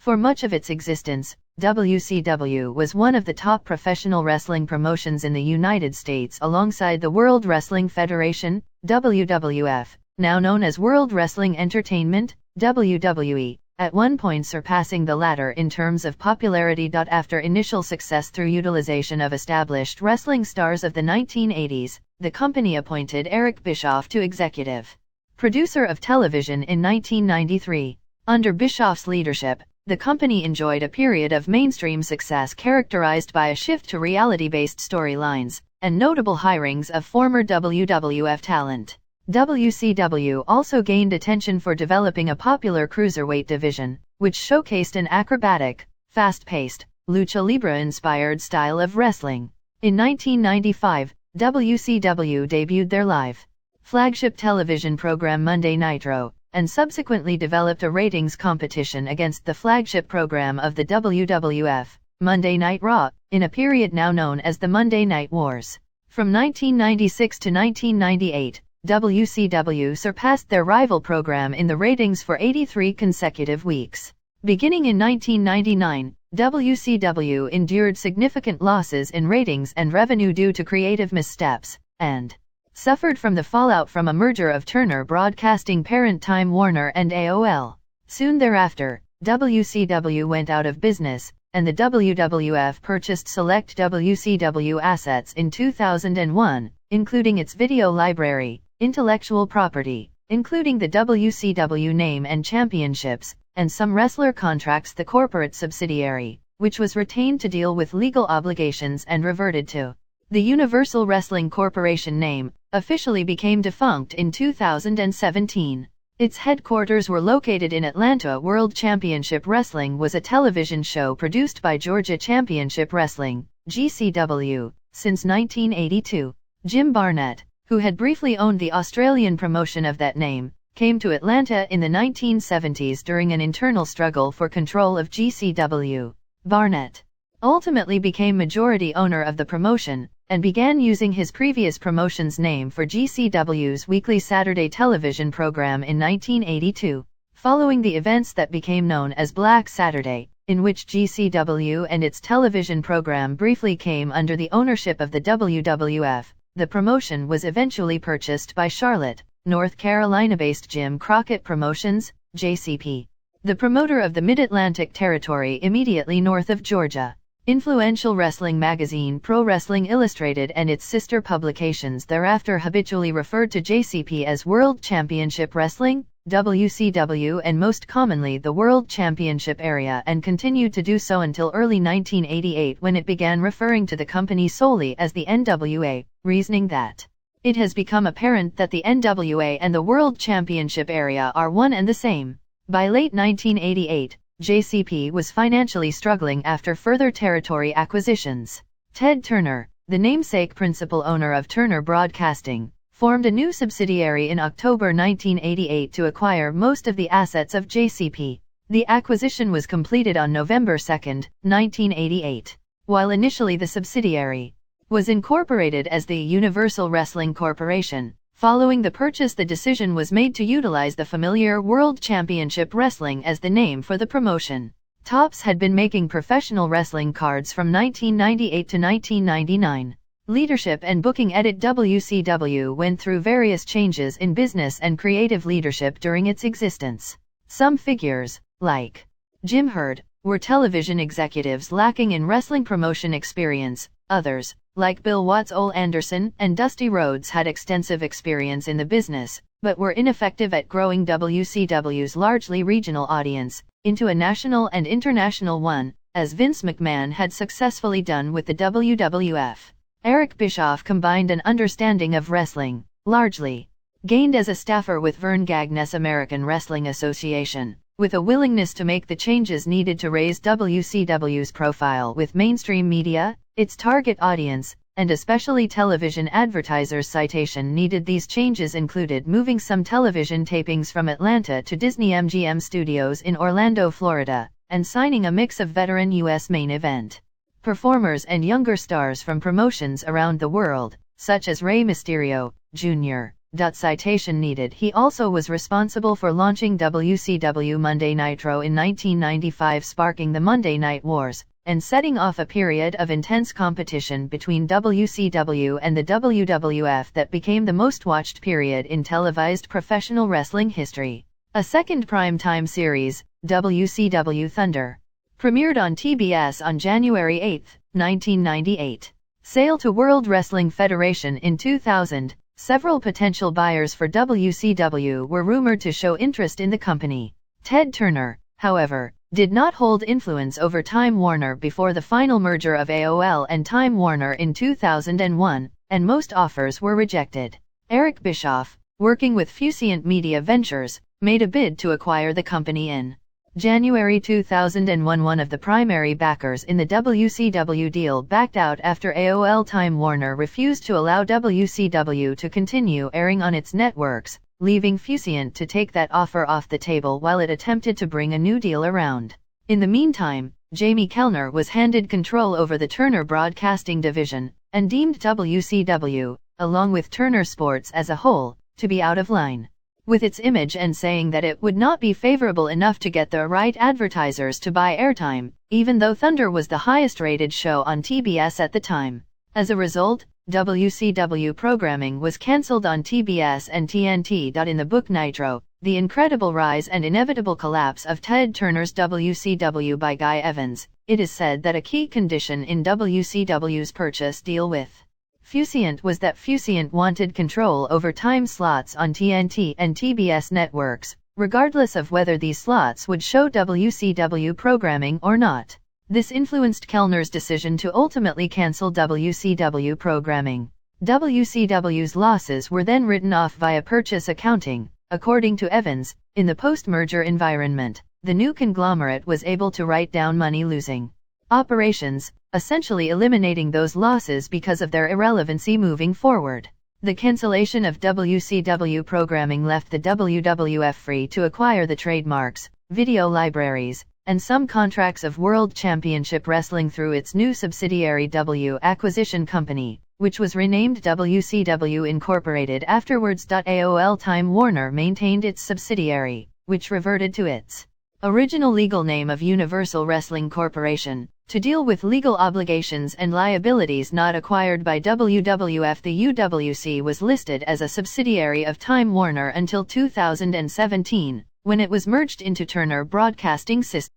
For much of its existence, WCW was one of the top professional wrestling promotions in the United States alongside the World Wrestling Federation, WWF, now known as World Wrestling Entertainment, WWE, at one point surpassing the latter in terms of popularity. After initial success through utilization of established wrestling stars of the 1980s, the company appointed Eric Bischoff to executive producer of television in 1993. Under Bischoff's leadership, the company enjoyed a period of mainstream success characterized by a shift to reality-based storylines, and notable hirings of former WWF talent. WCW also gained attention for developing a popular cruiserweight division, which showcased an acrobatic, fast-paced, lucha libre-inspired style of wrestling. In 1995, WCW debuted their live flagship television program Monday Nitro, and subsequently developed a ratings competition against the flagship program of the WWF, Monday Night Raw, in a period now known as the Monday Night Wars. From 1996 to 1998, WCW surpassed their rival program in the ratings for 83 consecutive weeks. Beginning in 1999, WCW endured significant losses in ratings and revenue due to creative missteps, and suffered from the fallout from a merger of Turner Broadcasting parent Time Warner and AOL. Soon thereafter, WCW went out of business, and the WWF purchased select WCW assets in 2001, including its video library, intellectual property, including the WCW name and championships, and some wrestler contracts. The corporate subsidiary, which was retained to deal with legal obligations and reverted to the Universal Wrestling Corporation name, officially became defunct in 2017. Its headquarters were located in Atlanta. World Championship Wrestling was a television show produced by Georgia Championship Wrestling, GCW, since 1982. Jim Barnett, who had briefly owned the Australian promotion of that name, came to Atlanta in the 1970s during an internal struggle for control of GCW. Barnett ultimately became majority owner of the promotion, and began using his previous promotion's name for GCW's weekly Saturday television program in 1982. Following the events that became known as Black Saturday, in which GCW and its television program briefly came under the ownership of the WWF, the promotion was eventually purchased by Charlotte, North Carolina-based Jim Crockett Promotions, JCP, the promoter of the Mid-Atlantic Territory immediately north of Georgia. Influential wrestling magazine Pro Wrestling Illustrated and its sister publications thereafter habitually referred to JCP as World Championship Wrestling, WCW, and most commonly the World Championship area, and continued to do so until early 1988 when it began referring to the company solely as the NWA, reasoning that it has become apparent that the NWA and the World Championship area are one and the same. By late 1988, JCP was financially struggling after further territory acquisitions. Ted Turner, the namesake principal owner of Turner Broadcasting, formed a new subsidiary in October 1988 to acquire most of the assets of JCP. The acquisition was completed on November 2, 1988. While initially the subsidiary was incorporated as the Universal Wrestling Corporation, following the purchase the decision was made to utilize the familiar World Championship Wrestling as the name for the promotion. Topps had been making professional wrestling cards from 1998 to 1999. Leadership and booking at WCW went through various changes in business and creative leadership during its existence. Some figures, like Jim Herd, were television executives lacking in wrestling promotion experience. Others, like Bill Watts, Ole Anderson, and Dusty Rhodes, had extensive experience in the business, but were ineffective at growing WCW's largely regional audience into a national and international one, as Vince McMahon had successfully done with the WWF. Eric Bischoff combined an understanding of wrestling, largely gained as a staffer with Vern Gagness' American Wrestling Association, with a willingness to make the changes needed to raise WCW's profile with mainstream media, its target audience, and especially television advertisers. Citation needed. These changes included moving some television tapings from Atlanta to Disney MGM Studios in Orlando, Florida, and signing a mix of veteran U.S. main event performers and younger stars from promotions around the world, such as Rey Mysterio, Jr., Citation needed. He also was responsible for launching WCW Monday Nitro in 1995, sparking the Monday Night Wars, and setting off a period of intense competition between WCW and the WWF that became the most watched period in televised professional wrestling history. A second primetime series, WCW Thunder, premiered on TBS on January 8, 1998. Sale to World Wrestling Federation in 2000. Several potential buyers for WCW were rumored to show interest in the company. Ted Turner, however, did not hold influence over Time Warner before the final merger of AOL and Time Warner in 2001, and most offers were rejected. Eric Bischoff, working with Fusient Media Ventures, made a bid to acquire the company in January 2001. One of the primary backers in the WCW deal backed out after AOL Time Warner refused to allow WCW to continue airing on its networks, leaving Fusient to take that offer off the table while it attempted to bring a new deal around. In the meantime, Jamie Kellner was handed control over the Turner Broadcasting division, and deemed WCW, along with Turner Sports as a whole, to be out of line with its image, and saying that it would not be favorable enough to get the right advertisers to buy airtime, even though Thunder was the highest-rated show on TBS at the time. As a result, WCW programming was cancelled on TBS and TNT. In the book Nitro, The Incredible Rise and Inevitable Collapse of Ted Turner's WCW by Guy Evans, it is said that a key condition in WCW's purchase deal with Fusient was that Fusient wanted control over time slots on TNT and TBS networks, regardless of whether these slots would show WCW programming or not. This influenced Kellner's decision to ultimately cancel WCW programming. WCW's losses were then written off via purchase accounting. According to Evans, in the post-merger environment, the new conglomerate was able to write down money-losing operations, essentially eliminating those losses because of their irrelevancy moving forward. The cancellation of WCW programming left the WWF free to acquire the trademarks, video libraries, and some contracts of World Championship Wrestling through its new subsidiary W Acquisition Company, which was renamed WCW Incorporated afterwards. AOL Time Warner maintained its subsidiary, which reverted to its original legal name of Universal Wrestling Corporation, to deal with legal obligations and liabilities not acquired by WWF. The UWC was listed as a subsidiary of Time Warner until 2017, when it was merged into Turner Broadcasting System.